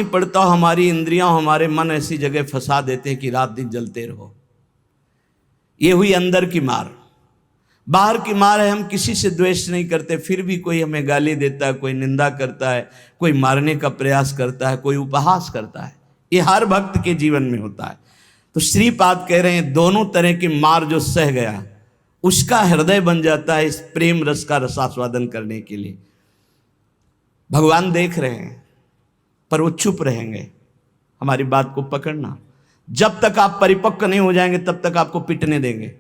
पड़ता, हमारी इंद्रियां हमारे मन ऐसी जगह फंसा देते हैं कि रात दिन जलते रहो। ये हुई अंदर की मार। बाहर की मार है, हम किसी से द्वेष नहीं करते, फिर भी कोई हमें गाली देता है, कोई निंदा करता है, कोई मारने का प्रयास करता है, कोई उपहास करता है। ये हर भक्त के जीवन में होता है। तो श्रीपाद कह रहे हैं दोनों तरह की मार जो सह गया उसका हृदय बन जाता है इस प्रेम रस का रसास्वादन करने के लिए। भगवान देख रहे हैं पर वो चुप रहेंगे। हमारी बात को पकड़ना, जब तक आप परिपक्व नहीं हो जाएंगे तब तक आपको पिटने देंगे।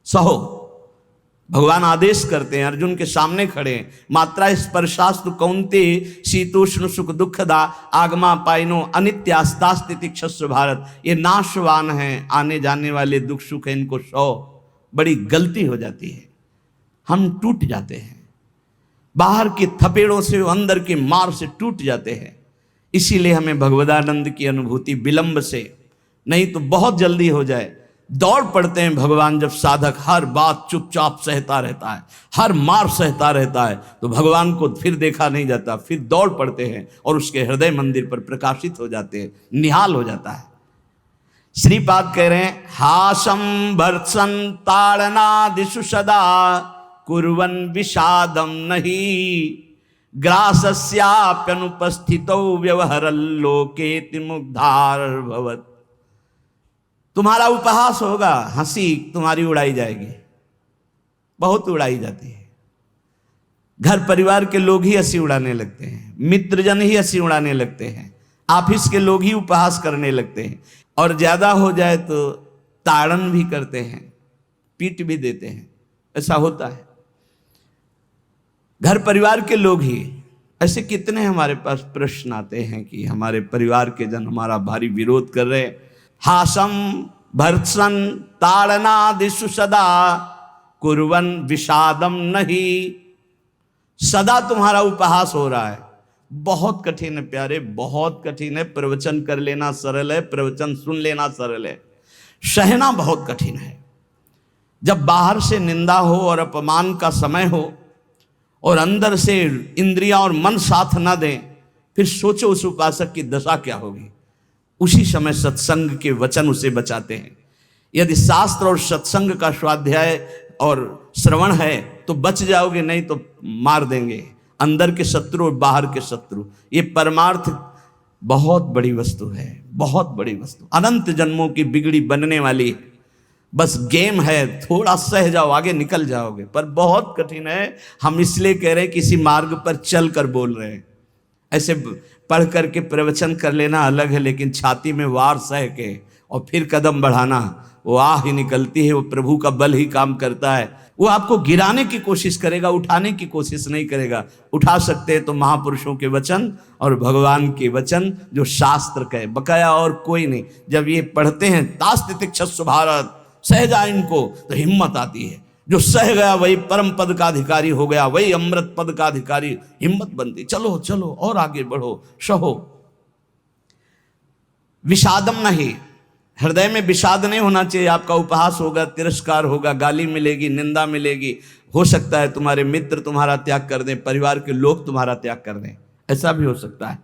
सहो, भगवान आदेश करते हैं, अर्जुन के सामने खड़े हैं। मात्रा स्पर्शास्तु कौन्ते शीतोष्ण सुख दुखदा आगमा पाइनो अनित्यास्तास्तिति क्षस्व भारत। ये नाशवान हैं, आने जाने वाले दुख सुख है, इनको सो। बड़ी गलती हो जाती है, हम टूट जाते हैं, बाहर के थपेड़ों से अंदर के मार से टूट जाते हैं। इसीलिए हमें भगवदानंद की अनुभूति विलंब से नहीं तो बहुत जल्दी हो जाए। दौड़ पड़ते हैं भगवान जब साधक हर बात चुपचाप सहता रहता है, हर मार सहता रहता है, तो भगवान को फिर देखा नहीं जाता, फिर दौड़ पड़ते हैं और उसके हृदय मंदिर पर प्रकाशित हो जाते हैं, निहाल हो जाता है। श्रीपाद कह रहे हैं हासम भर्सन ताड़नादिषु सदा कुर्वन् विषादम नहीं ग्रासस्याप्यनुपस्थितौ व्यवहरल्लोकेति मुग्धार भवत्। तुम्हारा उपहास होगा, हंसी तुम्हारी उड़ाई जाएगी, बहुत उड़ाई जाती है। घर परिवार के लोग ही हंसी उड़ाने लगते हैं, मित्रजन ही हंसी उड़ाने लगते हैं, ऑफिस के लोग ही उपहास करने लगते हैं, और ज्यादा हो जाए तो ताड़न भी करते हैं, पीट भी देते हैं। ऐसा होता है, घर परिवार के लोग ही। ऐसे कितने हमारे पास प्रश्न आते हैं कि हमारे परिवार के जन हमारा भारी विरोध कर रहे हैं। हासम भर्त्सन ताड़नादिषु सदा कुर्वन् विषादम नहीं। सदा तुम्हारा उपहास हो रहा है, बहुत कठिन है प्यारे, बहुत कठिन है। प्रवचन कर लेना सरल है, प्रवचन सुन लेना सरल है, सहना बहुत कठिन है। जब बाहर से निंदा हो और अपमान का समय हो और अंदर से इंद्रियां और मन साथ ना दें, फिर सोचो उस उपासक की दशा क्या होगी। उसी समय सत्संग के वचन उसे बचाते हैं। यदि शास्त्र और सत्संग का स्वाध्याय और श्रवण है तो बच जाओगे, नहीं तो मार देंगे अंदर के शत्रु और बाहर के शत्रु। ये परमार्थ बहुत बड़ी वस्तु है, बहुत बड़ी वस्तु, अनंत जन्मों की बिगड़ी बनने वाली है। बस गेम है, थोड़ा सह जाओ, आगे निकल जाओगे, पर बहुत कठिन है। हम इसलिए कह रहे हैं किसी मार्ग पर चल कर बोल रहे हैं। ऐसे पढ़ करके प्रवचन कर लेना अलग है, लेकिन छाती में वार सह के और फिर कदम बढ़ाना, वो आह ही निकलती है। वो प्रभु का बल ही काम करता है। वो आपको गिराने की कोशिश करेगा, उठाने की कोशिश नहीं करेगा। उठा सकते हैं तो महापुरुषों के वचन और भगवान के वचन जो शास्त्र कहे, बकाया और कोई नहीं। जब ये पढ़ते हैं तास्तितिक्षस्व भारत, सह जा इनको, तो हिम्मत आती है। जो सह गया वही परम पद का अधिकारी हो गया, वही अमृत पद का अधिकारी। हिम्मत बनती, चलो चलो और आगे बढ़ो, सहो। विषादम नहीं, हृदय में विषाद नहीं होना चाहिए। आपका उपहास होगा, तिरस्कार होगा, गाली मिलेगी, निंदा मिलेगी। हो सकता है तुम्हारे मित्र तुम्हारा त्याग कर दें, परिवार के लोग तुम्हारा त्याग कर दें, ऐसा भी हो सकता है।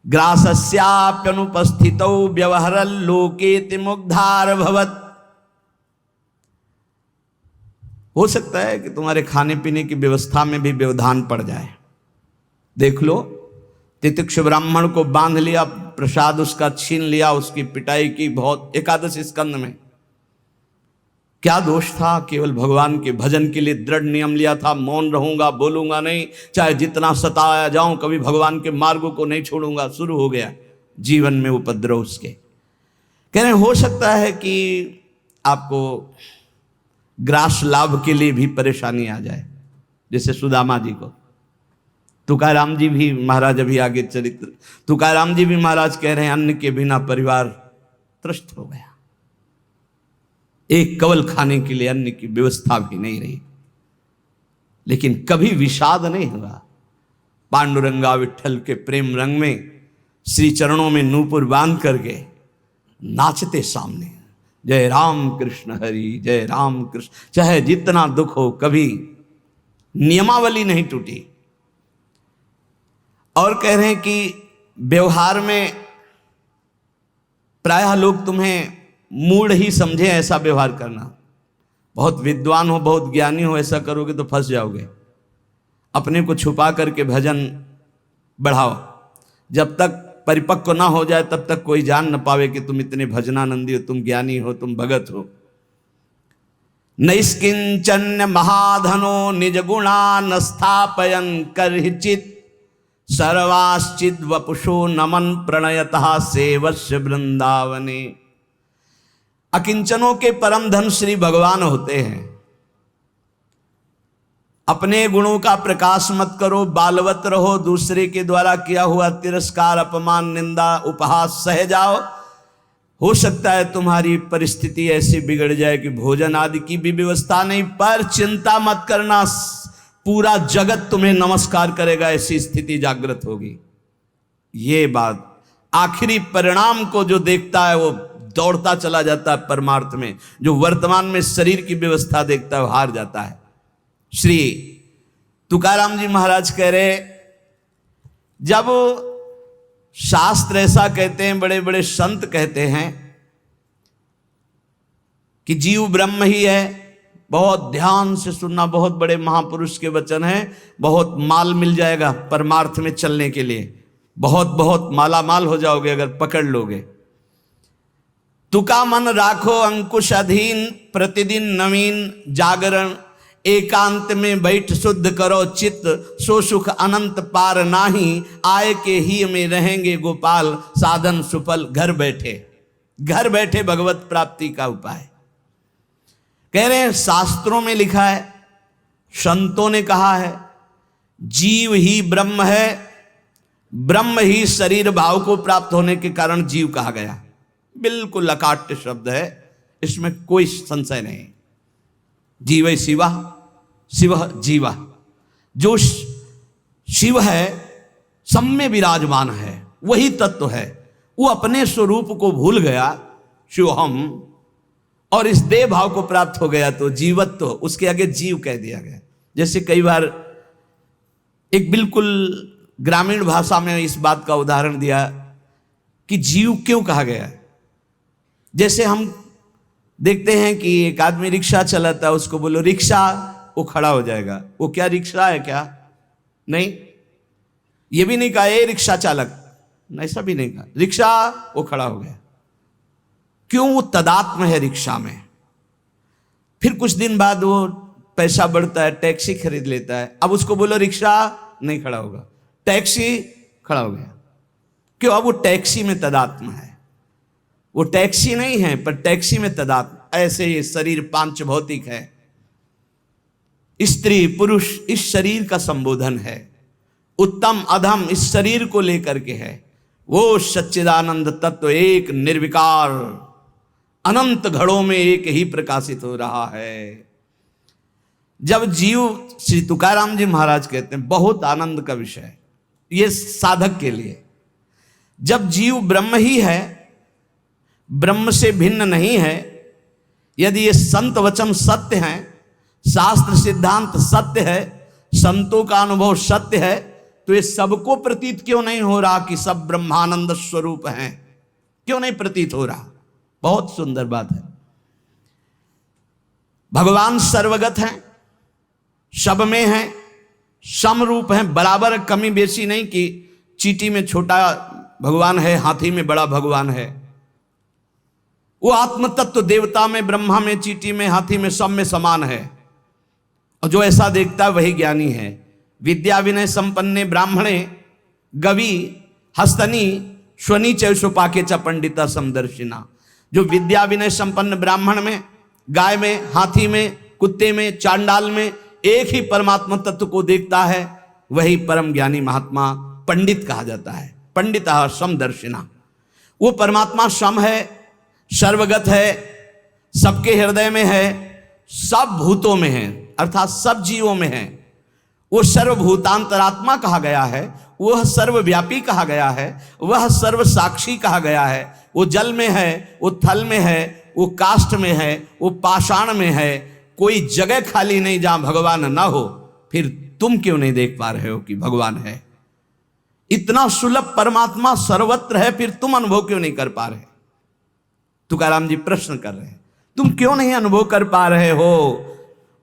ग्रासस्याप्यनुपस्थितौ व्यवहरल्लोकेति मुग्धार भवत्। हो सकता है कि तुम्हारे खाने पीने की व्यवस्था में भी व्यवधान पड़ जाए। देख लो, तितिक्ष ब्राह्मण को बांध लिया, प्रसाद उसका छीन लिया, उसकी पिटाई की बहुत। एकादश स्कंद में क्या दोष था? केवल भगवान के भजन के लिए दृढ़ नियम लिया था, मौन रहूंगा, बोलूंगा नहीं, चाहे जितना सताया जाऊं, कभी भगवान के मार्गों को नहीं छोड़ूंगा। शुरू हो गया जीवन में उपद्रव उसके। कह रहे हो सकता है कि आपको ग्रास लाभ के लिए भी परेशानी आ जाए, जैसे सुदामा जी को। तुकाराम जी भी महाराज, अभी आगे चरित्र, तुकाराम जी भी महाराज कह रहे हैं अन्न के बिना परिवार त्रस्त हो गया, एक कवल खाने के लिए अन्न की व्यवस्था भी नहीं रही। लेकिन कभी विषाद नहीं हुआ। पांडुरंगा विठल के प्रेम रंग में श्री चरणों में नूपुर बांध करके नाचते सामने, जय राम कृष्ण हरि, जय राम कृष्ण। चाहे जितना दुख हो, कभी नियमावली नहीं टूटी। और कह रहे हैं कि व्यवहार में प्रायः लोग तुम्हें मूढ़ ही समझे ऐसा व्यवहार करना। बहुत विद्वान हो, बहुत ज्ञानी हो, ऐसा करोगे तो फंस जाओगे। अपने को छुपा करके भजन बढ़ाओ। जब तक परिपक्व ना हो जाए तब तक कोई जान न पावे कि तुम इतने भजनानंदी हो, तुम ज्ञानी हो, तुम भगत हो। नैष्किंचन्य महाधनो निज गुणान स्थापयन करहिचित सर्वाश्चिद वपुषो नमन प्रणयतः सेवस्य वृंदावने। अकिंचनों के परम धन श्री भगवान होते हैं। अपने गुणों का प्रकाश मत करो, बालवत रहो, दूसरे के द्वारा किया हुआ तिरस्कार, अपमान, निंदा, उपहास सह जाओ। हो सकता है तुम्हारी परिस्थिति ऐसी बिगड़ जाए कि भोजन आदि की भी व्यवस्था नहीं, पर चिंता मत करना, पूरा जगत तुम्हें नमस्कार करेगा, ऐसी स्थिति जागृत होगी। ये बात आखिरी परिणाम को जो देखता है वो दौड़ता चला जाता है परमार्थ में। जो वर्तमान में शरीर की व्यवस्था देखता है वो हार जाता है। श्री तुकाराम जी महाराज कह रहे, जब शास्त्र ऐसा कहते हैं, बड़े बड़े संत कहते हैं कि जीव ब्रह्म ही है, बहुत ध्यान से सुनना, बहुत बड़े महापुरुष के वचन हैं, बहुत माल मिल जाएगा परमार्थ में चलने के लिए, बहुत बहुत माला माल हो जाओगे अगर पकड़ लोगे। तुका मन राखो अंकुश अधीन, प्रतिदिन नवीन जागरण, एकांत में बैठ शुद्ध करो चित्त, सो सुख अनंत पार नाही, आय के ही में रहेंगे गोपाल, साधन सुफल घर बैठे। घर बैठे भगवत प्राप्ति का उपाय कह रहे हैं। शास्त्रों में लिखा है, संतों ने कहा है, जीव ही ब्रह्म है, ब्रह्म ही शरीर भाव को प्राप्त होने के कारण जीव कहा गया। बिल्कुल अकाट्य शब्द है, इसमें कोई संशय नहीं। जीव शिवा, शिव जीवा। जो शिव है सब में विराजमान है, वही तत्व है। वो अपने स्वरूप को भूल गया, शिवहम, और इस देह भाव को प्राप्त हो गया तो जीवत्व तो उसके आगे जीव कह दिया गया। जैसे कई बार एक बिल्कुल ग्रामीण भाषा में इस बात का उदाहरण दिया कि जीव क्यों कहा गया। जैसे हम देखते हैं कि एक आदमी रिक्शा चलाता है, उसको बोलो रिक्शा, वो खड़ा हो जाएगा। वो क्या रिक्शा है क्या? नहीं। ये भी नहीं कहा ए रिक्शा चालक, ऐसा भी नहीं कहा, रिक्शा, वो खड़ा हो गया। क्यों? वो तदात्म है रिक्शा में। फिर कुछ दिन बाद वो पैसा बढ़ता है, टैक्सी खरीद लेता है, अब उसको बोलो रिक्शा, नहीं खड़ा होगा, टैक्सी, खड़ा हो गया। क्यों? अब वो टैक्सी में तदात्म है। वो टैक्सी नहीं है पर टैक्सी में तदात्म। ऐसे ये शरीर पांच भौतिक है, स्त्री पुरुष इस शरीर का संबोधन है, उत्तम अधम इस शरीर को लेकर के है। वो सच्चिदानंद तत्व एक निर्विकार अनंत घड़ों में एक ही प्रकाशित हो रहा है। जब जीव, श्री तुकाराम जी महाराज कहते हैं, बहुत आनंद का विषय ये साधक के लिए, जब जीव ब्रह्म ही है, ब्रह्म से भिन्न नहीं है, यदि ये संत वचन सत्य हैं, शास्त्र सिद्धांत सत्य है, संतों का अनुभव सत्य है, तो ये सबको प्रतीत क्यों नहीं हो रहा कि सब ब्रह्मानंद स्वरूप हैं? क्यों नहीं प्रतीत हो रहा? बहुत सुंदर बात है। भगवान सर्वगत हैं, सब में हैं, समरूप हैं, बराबर, कमी बेसी नहीं कि चींटी में छोटा भगवान है, हाथी में बड़ा भगवान है। वो आत्म तत्व देवता में, ब्रह्मा में, चींटी में, हाथी में, सब में समान है। और जो ऐसा देखता है वही ज्ञानी है। विद्या विनय संपन्ने ब्राह्मणे गवि हस्तनी स्वनी चौसोपाके च पंडिता समदर्शिना। जो विद्या विनय संपन्न ब्राह्मण में, गाय में, हाथी में, कुत्ते में, चांडाल में एक ही परमात्मा तत्व को देखता है, वही परम ज्ञानी महात्मा पंडित कहा जाता है। पंडिता समदर्शिना। वो परमात्मा सम है, सर्वगत है, सबके हृदय में है, सब भूतों में है, अर्थात सब जीवों में है। वो सर्वभूतांतरात्मा कहा गया है, वह सर्वव्यापी कहा गया है, वह सर्व साक्षी कहा गया है। वो जल में है, वो थल में है, वो काष्ठ में है, वो पाषाण में है। कोई जगह खाली नहीं जहां भगवान ना हो। फिर तुम क्यों नहीं देख पा रहे हो कि भगवान है? इतना सुलभ परमात्मा सर्वत्र है, फिर तुम अनुभव क्यों नहीं कर पा रहे? तुकाराम जी प्रश्न कर रहे हैं, तुम क्यों नहीं अनुभव कर पा रहे हो?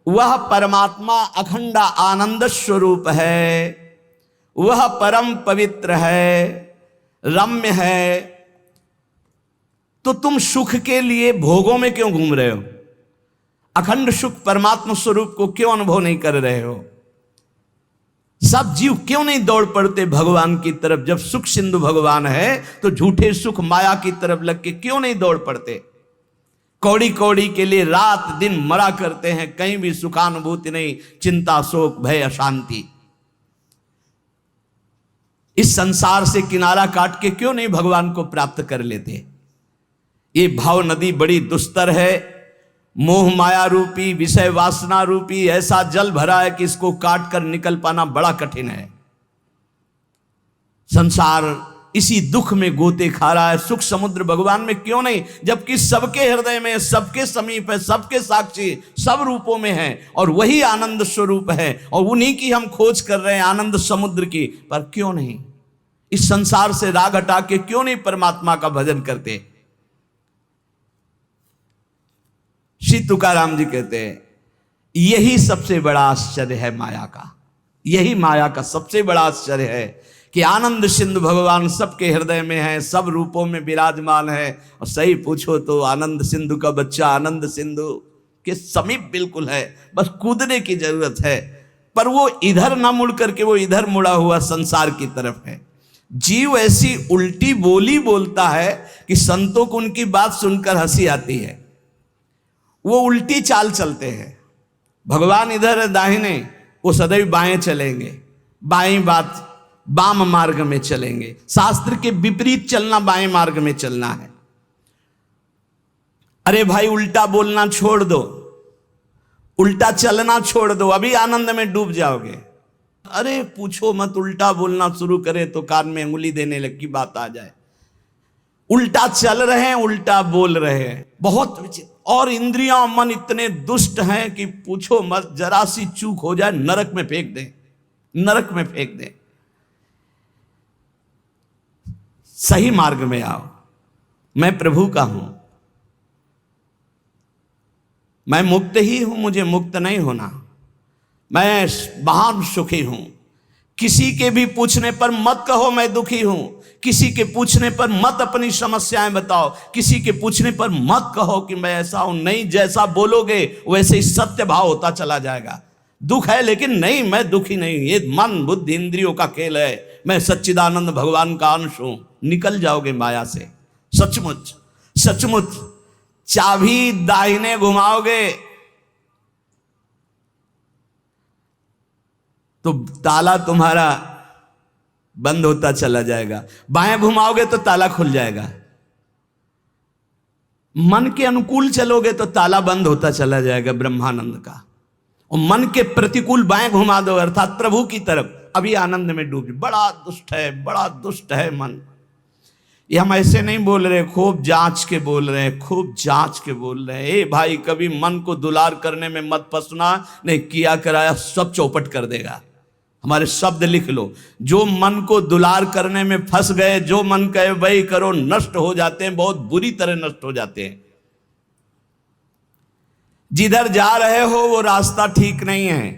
वह परमात्मा अखंड आनंद स्वरूप है, वह परम पवित्र है, रम्य है, तो तुम सुख के लिए भोगों में क्यों घूम रहे हो? अखंड सुख परमात्मा स्वरूप को क्यों अनुभव नहीं कर रहे हो? सब जीव क्यों नहीं दौड़ पड़ते भगवान की तरफ? जब सुख सिंधु भगवान है तो झूठे सुख माया की तरफ लग के क्यों नहीं दौड़ पड़ते? कौड़ी कौड़ी के लिए रात दिन मरा करते हैं, कहीं भी सुखानुभूति नहीं, चिंता शोक भय अशांति। इस संसार से किनारा काट के क्यों नहीं भगवान को प्राप्त कर लेते? ये भाव नदी बड़ी दुस्तर है, मोह माया रूपी विषय वासना रूपी ऐसा जल भरा है कि इसको काट कर निकल पाना बड़ा कठिन है। संसार इसी दुख में गोते खा रहा है। सुख समुद्र भगवान में क्यों नहीं, जबकि सबके हृदय में, सबके समीप है, सबके साक्षी, सब रूपों में है, और वही आनंद स्वरूप है, और उन्हीं की हम खोज कर रहे हैं, आनंद समुद्र की। पर क्यों नहीं इस संसार से राग हटा के क्यों नहीं परमात्मा का भजन करते? श्री तुकाराम जी कहते हैं यही सबसे बड़ा आश्चर्य है माया का। यही माया का सबसे बड़ा आश्चर्य है कि आनंद सिंधु भगवान सबके हृदय में है, सब रूपों में विराजमान है। और सही पूछो तो आनंद सिंधु का बच्चा आनंद सिंधु के समीप बिल्कुल है, बस कूदने की जरूरत है। पर वो इधर ना मुड़ करके वो इधर मुड़ा हुआ संसार की तरफ है। जीव ऐसी उल्टी बोली बोलता है कि संतों को उनकी बात सुनकर हंसी आती है। वो उल्टी चाल चलते हैं। भगवान इधर दाहिने, वो सदैव बाएं चलेंगे, बाएं बात वाम मार्ग में चलेंगे। शास्त्र के विपरीत चलना बाएं मार्ग में चलना है। अरे भाई उल्टा बोलना छोड़ दो, उल्टा चलना छोड़ दो, अभी आनंद में डूब जाओगे। अरे पूछो मत, उल्टा बोलना शुरू करे तो कान में अंगुली देने लग की बात आ जाए। उल्टा चल रहे हैं, उल्टा बोल रहे हैं, बहुत विचित्र। और इंद्रियां मन इतने दुष्ट हैं कि पूछो मत, जरा सी चूक हो जाए नरक में फेंक दें, नरक में फेंक दें। सही मार्ग में आओ। मैं प्रभु का हूं, मैं मुक्त ही हूं, मुझे मुक्त नहीं होना। मैं महान सुखी हूं। किसी के भी पूछने पर मत कहो मैं दुखी हूं। किसी के पूछने पर मत अपनी समस्याएं बताओ। किसी के पूछने पर मत कहो कि मैं ऐसा हूं। नहीं, जैसा बोलोगे वैसे ही सत्य भाव होता चला जाएगा। दुख है लेकिन नहीं, मैं दुखी नहीं, ये मन बुद्धि इंद्रियों का खेल है, मैं सच्चिदानंद भगवान का अंश हूं। निकल जाओगे माया से। सचमुच सचमुच चाबी दाहिने घुमाओगे तो ताला तुम्हारा बंद होता चला जाएगा, बाएं घुमाओगे तो ताला खुल जाएगा। मन के अनुकूल चलोगे तो ताला बंद होता चला जाएगा ब्रह्मानंद का। और मन के प्रतिकूल बाएं घुमा दो अर्थात प्रभु की तरफ, अभी आनंद में डूब। बड़ा दुष्ट है, बड़ा दुष्ट है मन। ये हम ऐसे नहीं बोल रहे, खूब जांच के बोल रहे हैं, खूब जांच के बोल रहे हैं। ए भाई, कभी मन को दुलार करने में मत फंसना, नहीं किया कराया सब चौपट कर देगा। हमारे शब्द लिख लो, जो मन को दुलार करने में फंस गए, जो मन कहे वही करो, नष्ट हो जाते हैं, बहुत बुरी तरह नष्ट हो जाते हैं। जिधर जा रहे हो वो रास्ता ठीक नहीं है।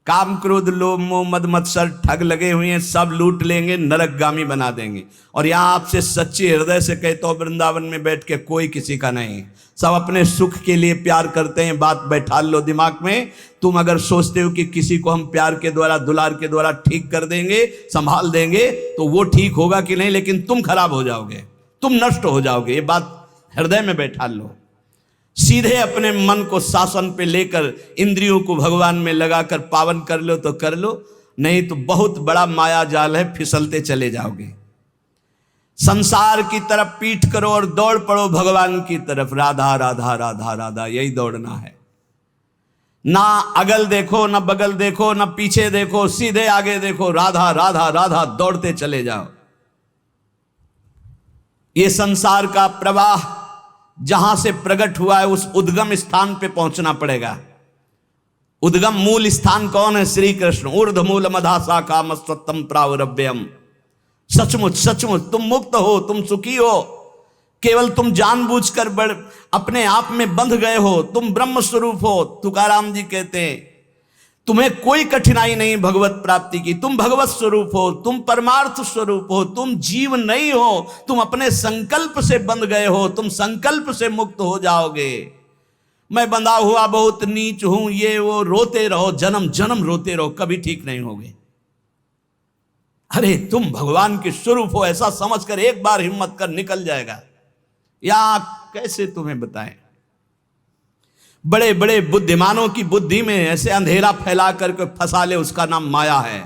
काम क्रोध लोभ मोह मद मत्सर ठग लगे हुए हैं, सब लूट लेंगे, नरकगामी बना देंगे। और यहां आपसे सच्चे हृदय से कहता हूं, वृंदावन में बैठ के कोई किसी का नहीं, सब अपने सुख के लिए प्यार करते हैं। बात बैठा लो दिमाग में। तुम अगर सोचते हो कि किसी को हम प्यार के द्वारा दुलार के द्वारा ठीक कर देंगे, संभाल देंगे, तो वो ठीक होगा कि नहीं, लेकिन तुम खराब हो जाओगे, तुम नष्ट हो जाओगे। ये बात हृदय में बैठा लो। सीधे अपने मन को शासन पे लेकर इंद्रियों को भगवान में लगाकर पावन कर लो तो कर लो, नहीं तो बहुत बड़ा माया जाल है, फिसलते चले जाओगे। संसार की तरफ पीठ करो और दौड़ पड़ो भगवान की तरफ। राधा राधा राधा राधा, यही दौड़ना है। ना अगल देखो, ना बगल देखो, ना पीछे देखो, सीधे आगे देखो। राधा राधा राधा, दौड़ते चले जाओ। ये संसार का प्रवाह जहां से प्रकट हुआ है उस उद्गम स्थान पे पहुंचना पड़ेगा। उद्गम मूल स्थान कौन है? श्री कृष्ण। ऊर्ध्व मूल मधा शाखा मस्तम प्रावरभ्यम। सचमुच सचमुच तुम मुक्त हो, तुम सुखी हो। केवल तुम जानबूझकर अपने आप में बंध गए हो। तुम ब्रह्म स्वरूप हो। तुकाराम जी कहते हैं तुम्हें कोई कठिनाई नहीं भगवत प्राप्ति की। तुम भगवत स्वरूप हो, तुम परमार्थ स्वरूप हो, तुम जीव नहीं हो। तुम अपने संकल्प से बंध गए हो, तुम संकल्प से मुक्त हो जाओगे। मैं बंधा हुआ बहुत नीच हूं, ये वो रोते रहो, जन्म जन्म रोते रहो, कभी ठीक नहीं होगे। अरे तुम भगवान के स्वरूप हो ऐसा समझकर एक बार हिम्मत कर निकल जाएगा। या कैसे तुम्हें बताएं, बड़े बड़े बुद्धिमानों की बुद्धि में ऐसे अंधेरा फैला करके फंसा ले, उसका नाम माया है।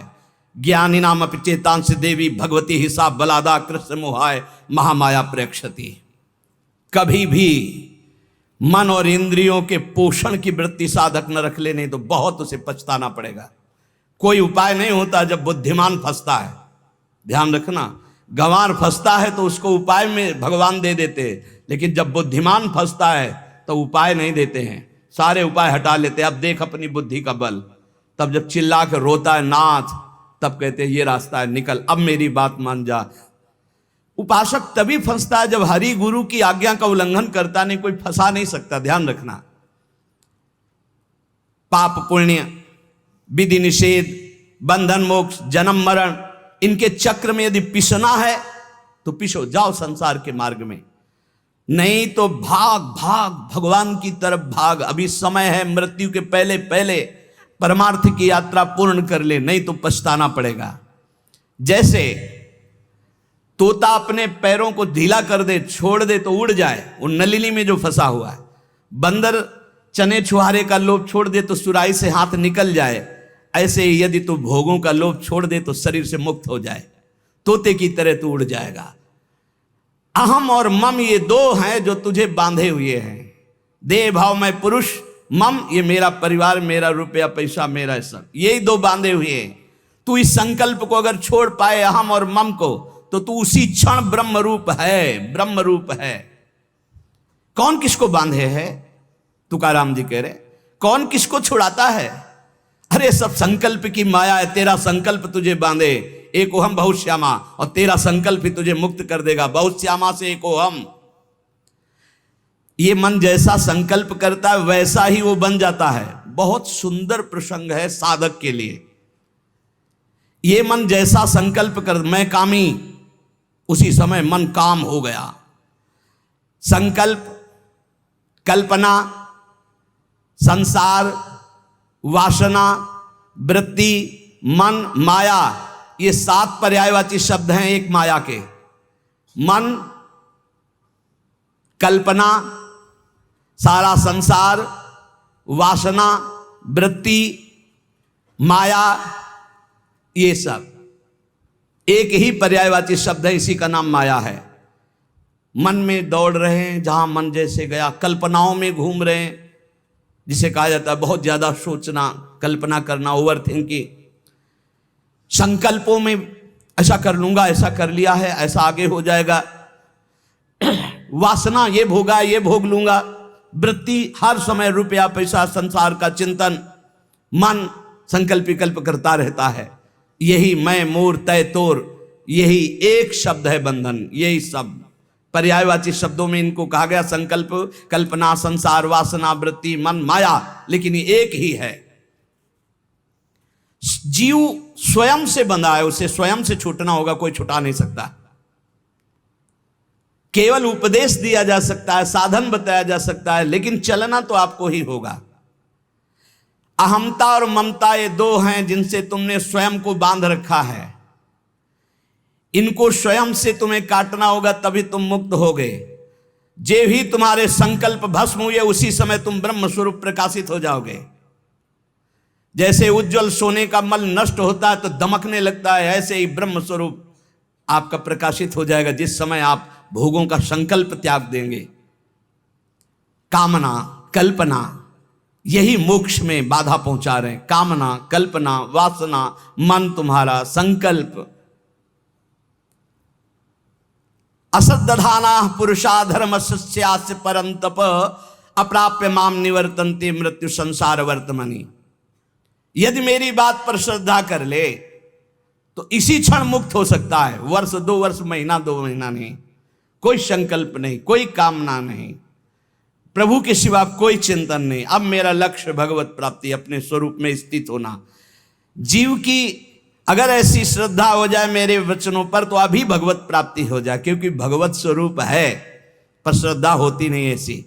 ज्ञानी नाम चेतांश देवी भगवती हिसाब बलादा कृष्ण मोहाय महामाया प्रेक्षति। कभी भी मन और इंद्रियों के पोषण की वृत्ति साधक न रख ले, नहीं तो बहुत उसे पछताना पड़ेगा। कोई उपाय नहीं होता जब बुद्धिमान फंसता है। ध्यान रखना, गंवार फंसता है तो उसको उपाय में भगवान दे देते हैं, लेकिन जब बुद्धिमान फंसता है तो उपाय नहीं देते हैं, सारे उपाय हटा लेते हैं। अब देख अपनी बुद्धि का बल। तब जब चिल्ला कर रोता है नाथ, तब कहते हैं ये रास्ता है, निकल, अब मेरी बात मान जा। उपासक तभी फंसता है जब हरि गुरु की आज्ञा का उल्लंघन करता, नहीं कोई फंसा नहीं सकता। ध्यान रखना, पाप पुण्य, विधि निषेध, बंधन मोक्ष, जन्म मरण, इनके चक्र में यदि पिसना है तो पिसो, जाओ संसार के मार्ग में। नहीं तो भाग भाग भगवान की तरफ भाग। अभी समय है, मृत्यु के पहले पहले परमार्थ की यात्रा पूर्ण कर ले, नहीं तो पछताना पड़ेगा। जैसे तोता अपने पैरों को ढीला कर दे, छोड़ दे तो उड़ जाए, वो नलिनी में जो फंसा हुआ है। बंदर चने छुहारे का लोभ छोड़ दे तो सुराही से हाथ निकल जाए, ऐसे ही यदि तू भोगों का लोभ छोड़ दे तो शरीर से मुक्त हो जाए, तोते की तरह तू उड़ जाएगा। अहम और मम ये दो हैं जो तुझे बांधे हुए हैं। देह भाव में पुरुष, मम ये मेरा परिवार, मेरा रुपया पैसा, मेरा सब, यही दो बांधे हुए हैं। तू इस संकल्प को अगर छोड़ पाए, अहम और मम को, तो तू उसी क्षण ब्रह्म रूप है, ब्रह्म रूप है। कौन किसको बांधे है? तुकाराम जी कह रहे, कौन किसको छुड़ाता है? अरे सब संकल्प की माया है। तेरा संकल्प तुझे बांधे, एक ओहम बहुत श्यामा, और तेरा संकल्प ही तुझे मुक्त कर देगा। बहुत श्यामा से एक ओहम। ये मन जैसा संकल्प करता है वैसा ही वो बन जाता है। बहुत सुंदर प्रसंग है साधक के लिए। ये मन जैसा संकल्प कर, मैं कामी, उसी समय मन काम हो गया। संकल्प, कल्पना, संसार, वासना, वृत्ति, मन, माया, ये 7 पर्यायवाची शब्द हैं एक माया के। मन, कल्पना, सारा संसार, वासना, वृत्ति, माया, ये सब एक ही पर्यायवाची शब्द है, इसी का नाम माया है। मन में दौड़ रहे हैं जहां मन जैसे गया, कल्पनाओं में घूम रहे हैं, जिसे कहा जाता है बहुत ज्यादा सोचना, कल्पना करना, ओवर थिंकिंग। संकल्पों में ऐसा कर लूंगा, ऐसा कर लिया है, ऐसा आगे हो जाएगा। वासना, ये भोगा, ये भोग लूंगा। वृत्ति, हर समय रुपया पैसा संसार का चिंतन। मन संकल्प विकल्प करता रहता है। यही मैं मोर तय तोर, यही एक शब्द है बंधन। यही सब पर्यायवाची शब्दों में इनको कहा गया, संकल्प, कल्पना, संसार, वासना, वृत्ति, मन, माया, लेकिन ये एक ही है। जीव स्वयं से बंधा है, उसे स्वयं से छूटना होगा, कोई छुटा नहीं सकता। केवल उपदेश दिया जा सकता है, साधन बताया जा सकता है, लेकिन चलना तो आपको ही होगा। अहमता और ममता ये दो हैं जिनसे तुमने स्वयं को बांध रखा है। इनको स्वयं से तुम्हें काटना होगा, तभी तुम मुक्त होगे। जे भी तुम्हारे संकल्प भस्म हुए, उसी समय तुम ब्रह्म स्वरूप प्रकाशित हो जाओगे। जैसे उज्जवल सोने का मल नष्ट होता है तो दमकने लगता है, ऐसे ही ब्रह्म स्वरूप आपका प्रकाशित हो जाएगा जिस समय आप भोगों का संकल्प त्याग देंगे। कामना, कल्पना, यही मोक्ष में बाधा पहुंचा रहे हैं। कामना, कल्पना, वासना, मन तुम्हारा, संकल्प। असद्दधाना पुरुषा धर्मस्य परंतप अप्राप्य माम निवर्तन्ते मृत्यु संसार वर्तमनि। यदि मेरी बात पर श्रद्धा कर ले तो इसी क्षण मुक्त हो सकता है। वर्ष 2 वर्ष, महीना 2 महीना नहीं, कोई संकल्प नहीं, कोई कामना नहीं, प्रभु के सिवा कोई चिंतन नहीं। अब मेरा लक्ष्य भगवत प्राप्ति, अपने स्वरूप में स्थित होना। जीव की अगर ऐसी श्रद्धा हो जाए मेरे वचनों पर तो अभी भगवत प्राप्ति हो जाए, क्योंकि भगवत स्वरूप है पर श्रद्धा होती नहीं ऐसी,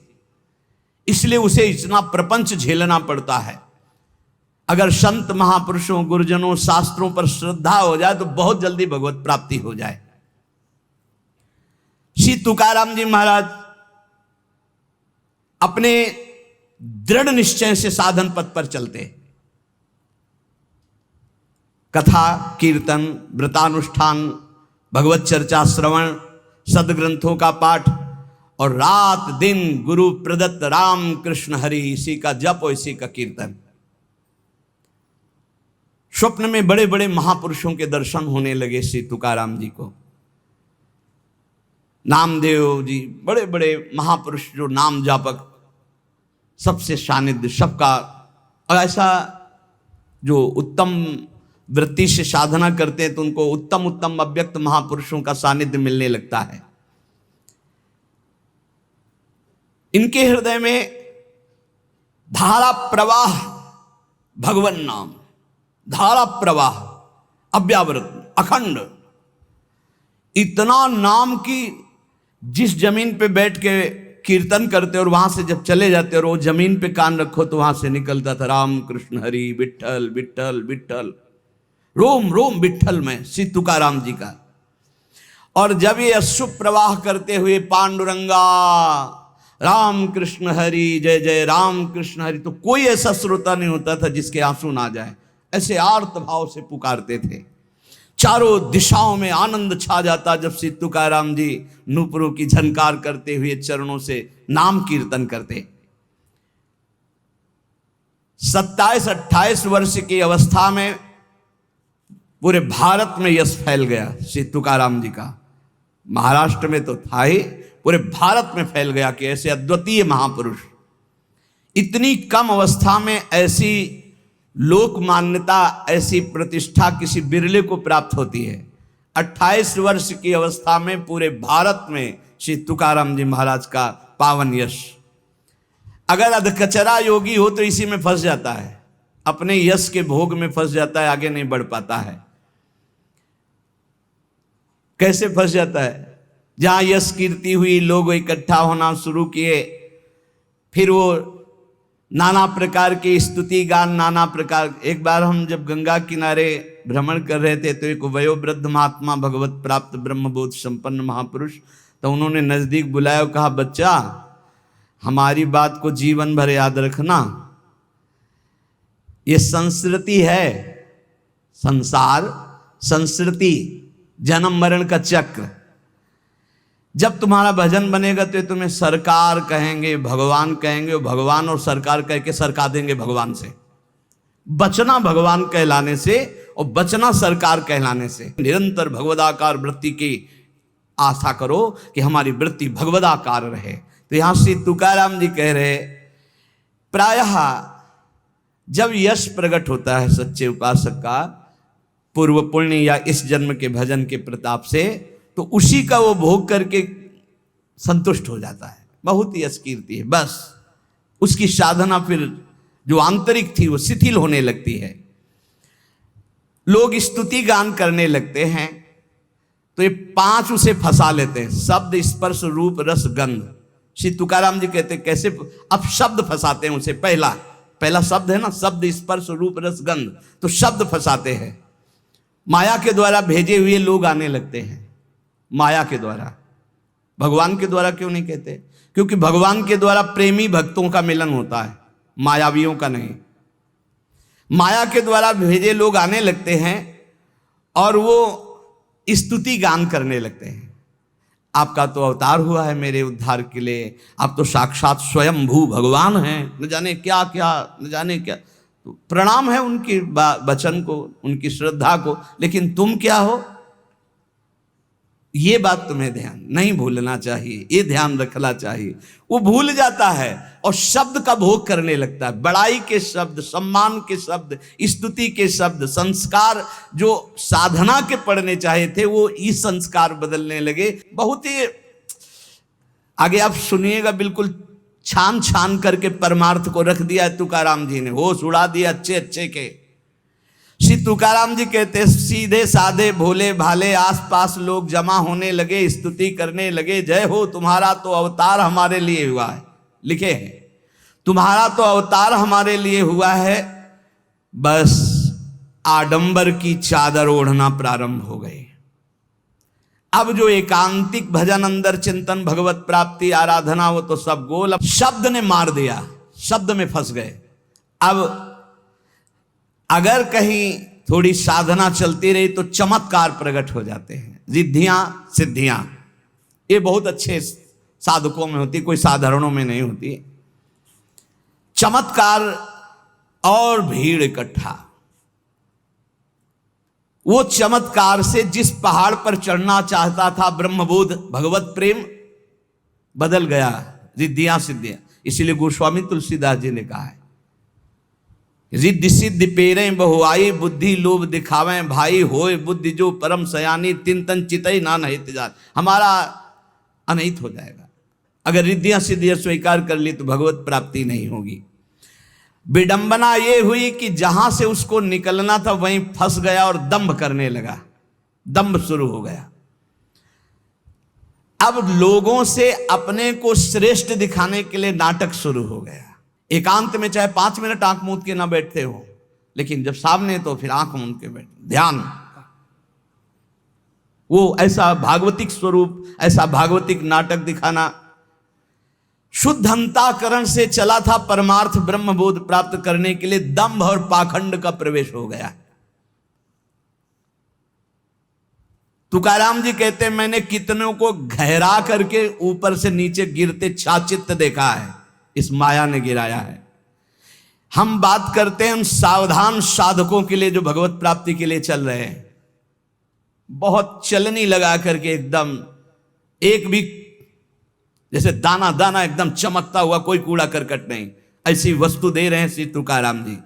इसलिए उसे इतना प्रपंच झेलना पड़ता है। अगर संत महापुरुषों, गुरुजनों, शास्त्रों पर श्रद्धा हो जाए तो बहुत जल्दी भगवत प्राप्ति हो जाए। श्री तुकाराम जी महाराज अपने दृढ़ निश्चय से साधन पथ पर चलते, कथा कीर्तन, व्रतानुष्ठान, भगवत चर्चा श्रवण, सदग्रंथों का पाठ और रात दिन गुरु प्रदत्त राम कृष्ण हरि, इसी का जप और इसी का कीर्तन। स्वप्न में बड़े बड़े महापुरुषों के दर्शन होने लगे श्री तुकाराम जी को। नामदेव जी, बड़े बड़े महापुरुष जो नाम जापक, सबसे सानिध्य सबका, और ऐसा जो उत्तम वृत्ति से साधना करते हैं तो उनको उत्तम उत्तम अव्यक्त महापुरुषों का सानिध्य मिलने लगता है। इनके हृदय में धारा प्रवाह, भगवन नाम, धारा प्रवाह अव्यावृत अखंड, इतना नाम की जिस जमीन पे बैठ के कीर्तन करते और वहां से जब चले जाते और वो जमीन पे कान रखो तो वहां से निकलता था राम कृष्ण हरि, विठ्ठल विठ्ठल विठ्ठल, रोम रोम विठ्ठल में श्री तुकाराम जी का। और जब ये अशुभ प्रवाह करते हुए पांडुरंगा राम कृष्ण हरि, जय जय राम कृष्ण हरि, तो कोई ऐसा श्रोता नहीं होता था जिसके आंसू ना जाए, ऐसे आर्त भाव से पुकारते थे। चारों दिशाओं में आनंद छा जाता जब श्री तुकाराम जी नूपुरों की झनकार करते हुए चरणों से नाम कीर्तन करते। 27-28 वर्ष की अवस्था में पूरे भारत में यश फैल गया श्री तुकाराम जी का। महाराष्ट्र में तो था ही, पूरे भारत में फैल गया कि ऐसे अद्वितीय महापुरुष। इतनी कम अवस्था में ऐसी लोक मान्यता, ऐसी प्रतिष्ठा किसी बिरले को प्राप्त होती है। 28 वर्ष की अवस्था में पूरे भारत में श्री तुकाराम जी महाराज का पावन यश। अगर अधकचरा योगी हो तो इसी में फंस जाता है, अपने यश के भोग में फंस जाता है, आगे नहीं बढ़ पाता है। कैसे फंस जाता है? जहां यश कीर्ति हुई, लोग इकट्ठा होना शुरू किए, फिर वो नाना प्रकार की स्तुति गान, नाना प्रकार। एक बार हम जब गंगा किनारे भ्रमण कर रहे थे तो एक वयोवृद्ध महात्मा, भगवत प्राप्त ब्रह्मबोध संपन्न महापुरुष, तो उन्होंने नजदीक बुलाया और कहा, बच्चा हमारी बात को जीवन भर याद रखना, ये संस्कृति है, संसार संस्कृति, जन्म मरण का चक्र। जब तुम्हारा भजन बनेगा तो तुम्हें सरकार कहेंगे, भगवान कहेंगे, और भगवान और सरकार कह के सरका देंगे भगवान से। बचना भगवान कहलाने से और बचना सरकार कहलाने से। निरंतर भगवदाकार वृत्ति की आशा करो कि हमारी वृत्ति भगवदाकार रहे। तो यहां श्री तुकाराम जी कह रहे, प्रायः जब यश प्रकट होता है सच्चे उपासक का पूर्व पुण्य या इस जन्म के भजन के प्रताप से, तो उसी का वो भोग करके संतुष्ट हो जाता है। बहुत ही यश कीर्ति है, बस उसकी साधना फिर जो आंतरिक थी वो शिथिल होने लगती है। लोग स्तुति गान करने लगते हैं तो ये 5 उसे फंसा लेते हैं, शब्द स्पर्श रूप रस गंध। श्री तुकाराम जी कहते कैसे? अब शब्द फंसाते हैं उसे। पहला शब्द है ना, शब्द स्पर्श रूप रस गंध, तो शब्द फंसाते हैं। माया के द्वारा भेजे हुए लोग आने लगते हैं, माया के द्वारा। भगवान के द्वारा क्यों नहीं कहते? क्योंकि भगवान के द्वारा प्रेमी भक्तों का मिलन होता है, मायावियों का नहीं। माया के द्वारा भेजे लोग आने लगते हैं और वो स्तुति गान करने लगते हैं। आपका तो अवतार हुआ है मेरे उद्धार के लिए, आप तो साक्षात स्वयंभू भगवान हैं, न जाने क्या क्या, न जाने क्या। तो प्रणाम है उनकी वचन को, उनकी श्रद्धा को, लेकिन तुम क्या हो? ये बात तुम्हें ध्यान नहीं भूलना चाहिए, ये ध्यान रखना चाहिए। वो भूल जाता है और शब्द का भोग करने लगता है, बड़ाई के शब्द, सम्मान के शब्द, स्तुति के शब्द, संस्कार जो साधना के पढ़ने चाहे थे वो ई संस्कार बदलने लगे। बहुत ही आगे आप सुनिएगा, बिल्कुल छान छान करके परमार्थ को रख दिया तुकाराम जी ने, होश उड़ा दिया अच्छे अच्छे के। श्री तुकाराम जी कहते सीधे साधे भोले भाले आसपास लोग जमा होने लगे, स्तुति करने लगे, जय हो तुम्हारा तो अवतार हमारे लिए हुआ है, लिखे हैं तुम्हारा तो अवतार हमारे लिए हुआ है। बस आडंबर की चादर ओढ़ना प्रारंभ हो गई। अब जो एकांतिक भजन, अंदर चिंतन, भगवत प्राप्ति, आराधना, वो तो सब गोल। अब शब्द ने मार दिया, शब्द में फंस गए। अब अगर कहीं थोड़ी साधना चलती रही तो चमत्कार प्रकट हो जाते हैं, रिद्धियां सिद्धियां। ये बहुत अच्छे साधकों में होती, कोई साधारणों में नहीं होती। चमत्कार और भीड़ इकट्ठा। वो चमत्कार से जिस पहाड़ पर चढ़ना चाहता था ब्रह्मबोध भगवत प्रेम, बदल गया रिद्धियां सिद्धियां। इसीलिए गोस्वामी तुलसीदास जी ने कहा है, रिद्धि सिद्धि पेरे बहुआई, बुद्धि लोभ दिखावे भाई, होए बुद्धि जो परम सयानी, तिन तन चितई ना नहित जान। हमारा अनहित हो जाएगा अगर रिद्धियां सिद्धियां स्वीकार कर ली तो भगवत प्राप्ति नहीं होगी। विडंबना ये हुई कि जहां से उसको निकलना था वहीं फंस गया और दंभ करने लगा, दंभ शुरू हो गया। अब लोगों से अपने को श्रेष्ठ दिखाने के लिए नाटक शुरू हो गया। एकांत में चाहे 5 मिनट आंख मूंद के ना बैठते हो, लेकिन जब सामने तो फिर आंख मूंद के बैठ, ध्यान। वो ऐसा भागवतिक स्वरूप, ऐसा भागवतिक नाटक दिखाना। शुद्ध अंतःकरण से चला था परमार्थ ब्रह्मबोध प्राप्त करने के लिए, दंभ और पाखंड का प्रवेश हो गया। तुकाराम जी कहते हैं, मैंने कितनों को गहरा करके ऊपर से नीचे गिरते छाचित्त देखा है, इस माया ने गिराया है। हम बात करते हैं उन सावधान साधकों के लिए जो भगवत प्राप्ति के लिए चल रहे हैं, बहुत चलनी लगा करके एकदम, एक भी जैसे दाना दाना एकदम चमकता हुआ, कोई कूड़ा करकट नहीं, ऐसी वस्तु दे रहे हैं श्री तुकाराम जी।